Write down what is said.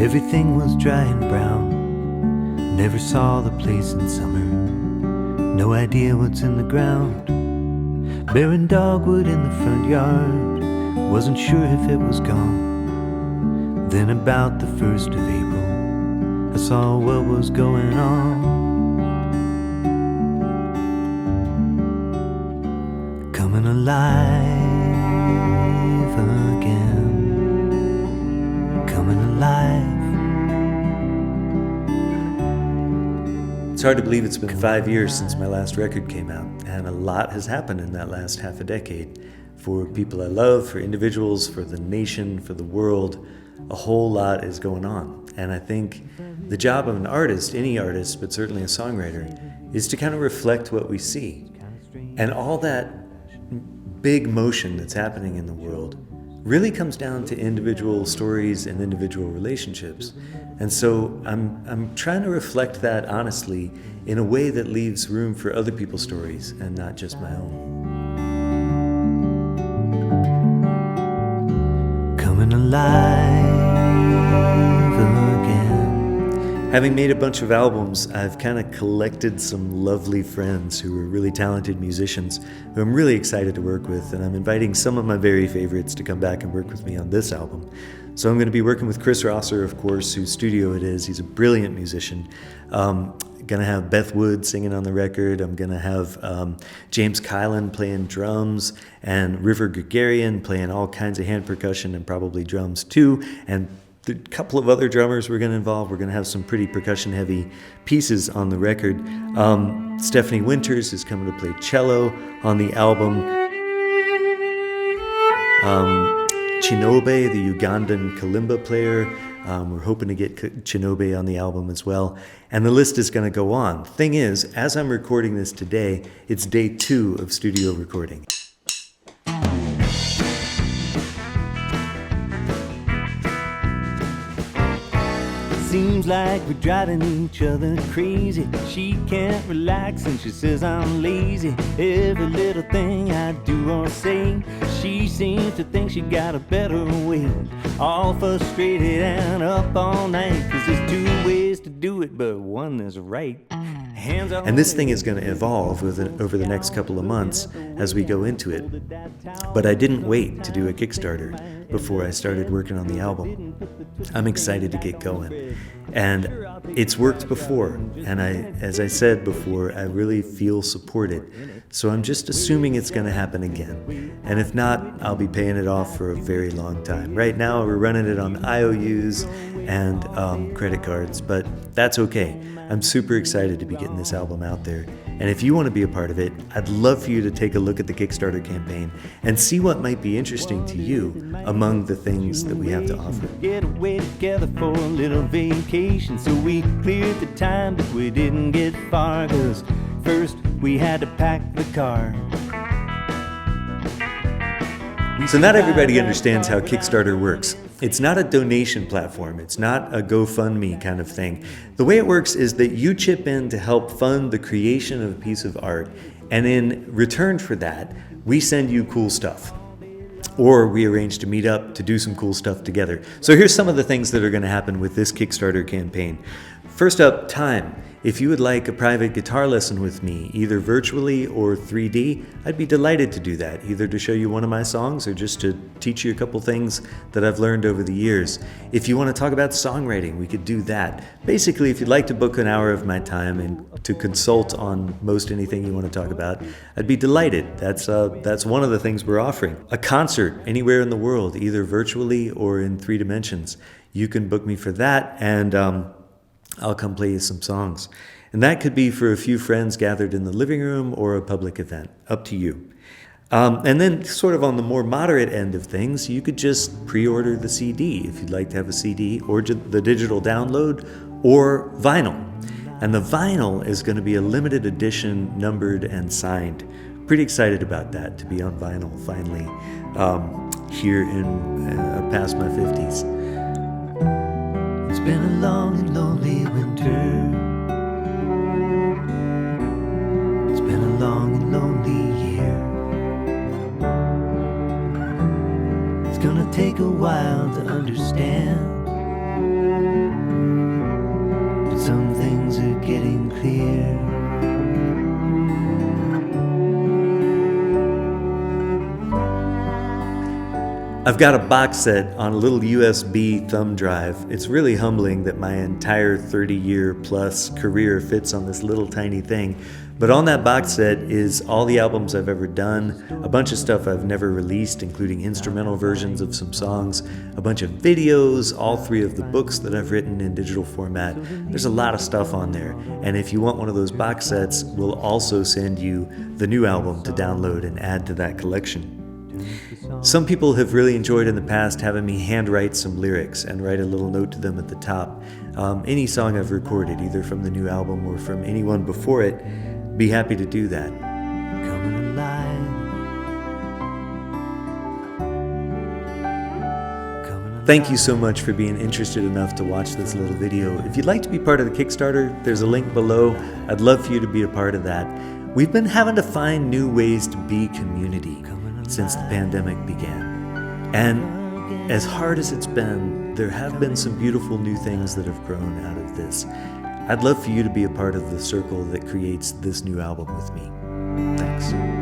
Everything was dry and brown. Never saw the place in summer. No idea what's in the ground. Barren dogwood in the front yard. Wasn't sure if it was gone. Then about the 1st of April, I saw what was going on. Coming alive again. Coming alive. It's hard to believe it's been 5 years since my last record came out, and a lot has happened in that last half a decade. For people I love, for individuals, for the nation, for the world, a whole lot is going on. And I think the job of an artist, any artist, but certainly a songwriter, is to kind of reflect what we see. And all that big motion that's happening in the world really comes down to individual stories and individual relationships. And so I'm trying to reflect that honestly in a way that leaves room for other people's stories and not just my own. Coming alive again. Having made a bunch of albums, I've kind of collected some lovely friends who are really talented musicians who I'm really excited to work with, and I'm inviting some of my very favorites to come back and work with me on this album. So I'm going to be working with Chris Rosser, of course, whose studio it is. He's a brilliant musician. Going to have Beth Wood singing on the record. I'm going to have James Kylan playing drums and River Gregarian playing all kinds of hand percussion and probably drums too. And a couple of other drummers we're going to involve. We're going to have some pretty percussion-heavy pieces on the record. Stephanie Winters is coming to play cello on the album. Chinobe, the Ugandan kalimba player, we're hoping to get Chinobe on the album as well. And the list is going to go on. Thing is, as I'm recording this today, it's day 2 of studio recording. Seems like we're driving each other crazy. She can't relax and she says I'm lazy. Every little thing I do or say, she seems to think she got a better way. All frustrated and up all night, 'cause there's 2 ways to do it, but one is right. And this thing is going to evolve over the next couple of months as we go into it. But I didn't wait to do a Kickstarter before I started working on the album. I'm excited to get going. And it's worked before. And as I said before, I really feel supported. So I'm just assuming it's going to happen again. And if not, I'll be paying it off for a very long time. Right now, we're running it on IOUs and credit cards, but that's okay. I'm super excited to be getting this album out there. And if you want to be a part of it, I'd love for you to take a look at the Kickstarter campaign and see what might be interesting to you among the things that we have to offer. Get away together for a little vacation, so we cleared the time, but we didn't get far, 'cause first we had to pack the car. So not everybody understands how Kickstarter works. It's not a donation platform. It's not a GoFundMe kind of thing. The way it works is that you chip in to help fund the creation of a piece of art, and in return for that, we send you cool stuff. Or we arrange to meet up to do some cool stuff together. So here's some of the things that are going to happen with this Kickstarter campaign. First up, time. If you would like a private guitar lesson with me, either virtually or 3D, I'd be delighted to do that, either to show you one of my songs or just to teach you a couple things that I've learned over the years. If you want to talk about songwriting, we could do that. Basically, if you'd like to book an hour of my time and to consult on most anything you want to talk about, I'd be delighted. That's one of the things we're offering. A concert anywhere in the world, either virtually or in 3 dimensions. You can book me for that, and I'll come play you some songs. And that could be for a few friends gathered in the living room or a public event, up to you. And then sort of on the more moderate end of things, you could just pre-order the CD if you'd like to have a CD, or the digital download, or vinyl. And the vinyl is going to be a limited edition, numbered and signed. Pretty excited about that, to be on vinyl finally, here in past my 50s. It's been a long and lonely winter. It's been a long and lonely year. It's gonna take a while to understand clear. I've got a box set on a little USB thumb drive. It's really humbling that my entire 30-year plus career fits on this little tiny thing. But on that box set is all the albums I've ever done, a bunch of stuff I've never released, including instrumental versions of some songs, a bunch of videos, all 3 of the books that I've written in digital format. There's a lot of stuff on there. And if you want one of those box sets, we'll also send you the new album to download and add to that collection. Some people have really enjoyed in the past having me handwrite some lyrics and write a little note to them at the top. Any song I've recorded, either from the new album or from anyone before it, be happy to do that. Coming alive. Thank you so much for being interested enough to watch this little video. If you'd like to be part of the Kickstarter, there's a link below. I'd love for you to be a part of that. We've been having to find new ways to be community since the pandemic began. And as hard as it's been, there have been some beautiful new things that have grown out of this. I'd love for you to be a part of the circle that creates this new album with me. Thanks.